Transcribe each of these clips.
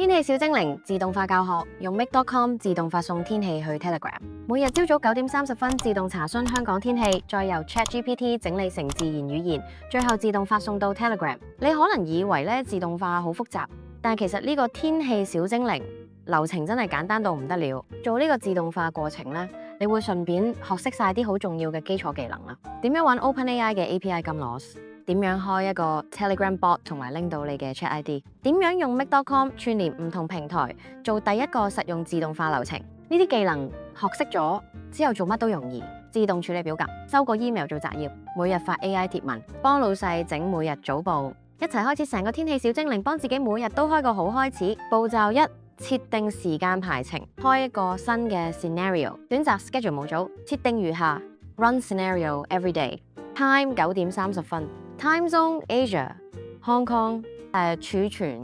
天氣小精靈自動化教學，用 Make.com 自動發送天氣去 Telegram。每日朝早9:30自動查詢香港天氣，再由 ChatGPT 整理成自然語言，最後自動發送到 Telegram。你可能以為咧自動化好複雜，但其實呢個天氣小精靈流程真係簡單到唔得了。做呢個自動化過程咧，你會順便學識晒啲好重要嘅基礎技能啦。點樣玩 OpenAI 嘅 API 金螺？點樣開一個 Telegram bot 同埋拎到你嘅 Chat ID？ 點樣用 Make.com 串聯唔同平台做第一個實用自動化流程？呢啲技能學識咗之後做乜都容易。自動處理表格，收個 email 做摘要，每日發 AI 貼文，幫老細整每日早報，一齊開始成個天氣小精靈，幫自己每日都開個好開始。步驟1：設定時間排程，開一個新嘅 scenario， 選擇 schedule 模組，設定如下 ：Run scenario every day，time 9:30。Time Zone Asia Hong Kong 儲存。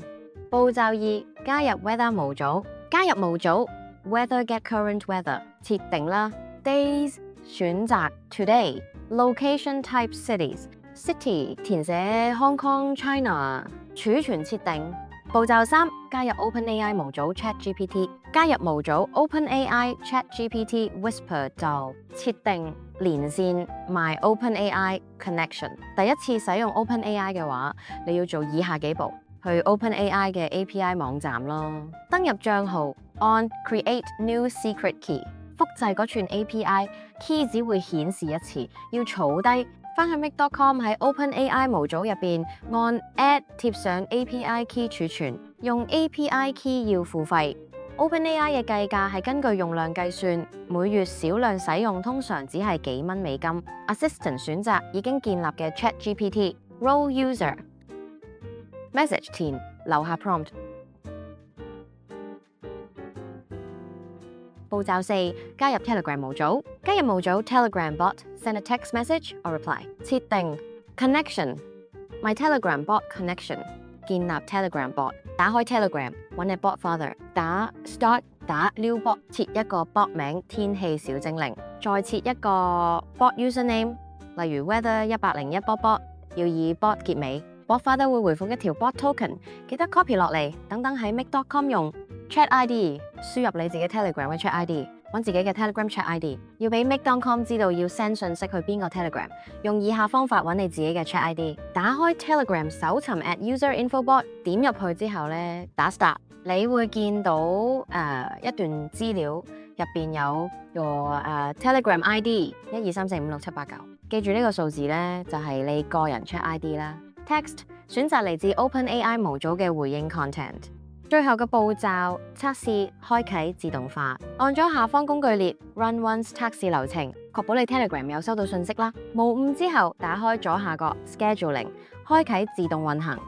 步驟2：加入 Weather 模組，加入模組 Weather Get Current Weather 設定啦。Days 選擇 Today Location Type Cities City 填寫 Hong Kong China 儲存設定。步驟3：加入 OpenAI 模組 ChatGPT， 加入模組 OpenAI ChatGPT Whisper 就設定連線 My OpenAI Connection。第一次使用 OpenAI 嘅話，你要做以下幾步：去 OpenAI 嘅 API 網站咯，登入帳號，按 Create New Secret Key， 複製嗰串 API key 只會顯示一次，要儲低。返去 Make.com 喺 OpenAI 模組入邊按 Add 貼上 API key 儲存，用 API key 要付費。OpenAI 嘅計價係根據用量計算，每月少量使用通常只係幾蚊美金。Assistant 選擇已經建立嘅 ChatGPT Role User Message 填留下 prompt。步驟4：加入 Telegram 模組，加入模組 Telegram bot send a text message or reply。設定 Connection My Telegram bot connection， 建立 Telegram bot， 打開 Telegram， 揾你 bot father， 打 start 打 new bot， 設一個 bot 名天氣小精靈，再設一個 bot username， 例如 weather 101 bot bot， 要以 bot 結尾。bot father 會回覆一條 bot token， 記得 copy 落嚟，等等喺 Make.com 用。Chat ID 輸入你自己 Telegram 嘅 Chat ID， 揾自己嘅 Telegram Chat ID， 要俾 Make.com 知道要 send 信息去邊個 Telegram， 用以下方法揾你自己嘅 Chat ID。打開 Telegram 搜尋 at user info bot， 點入去之後咧打 start， 你會見到一段資料，入邊有個Telegram ID 123456789，記住呢個數字咧就係你個人 Chat ID 啦。Text 選擇嚟自 OpenAI 模組嘅回應 content。最後嘅步驟測試開啟自動化，按咗下方工具列 Run Once 測試流程，確保你 Telegram 有收到信息啦。無誤之後，打開左下角 Scheduling， 開啟自動運行。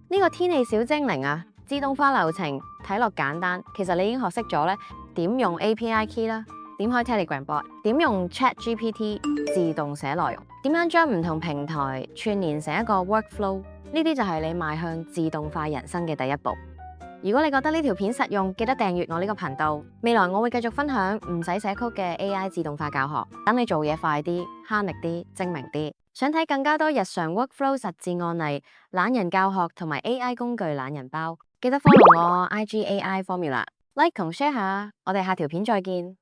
呢個天氣小精靈啊，自動化流程睇落簡單，其實你已經學識咗咧點用 API key 啦，點開 Telegram bot， 點用 ChatGPT 自動寫內容，點樣將唔同平台串連成一個 workflow。呢啲就係你邁向自動化人生嘅第一步。如果你覺得呢條片實用，記得訂閱我呢個頻道。未來我會繼續分享唔使寫曲嘅 AI 自動化教學，等你做嘢快啲、慳力啲、精明啲。想睇更加多日常 workflow 實戰案例、懶人教學同埋 AI 工具懶人包，記得 follow 我 IG AI Formula，like 同 share 下。我哋下條片再見。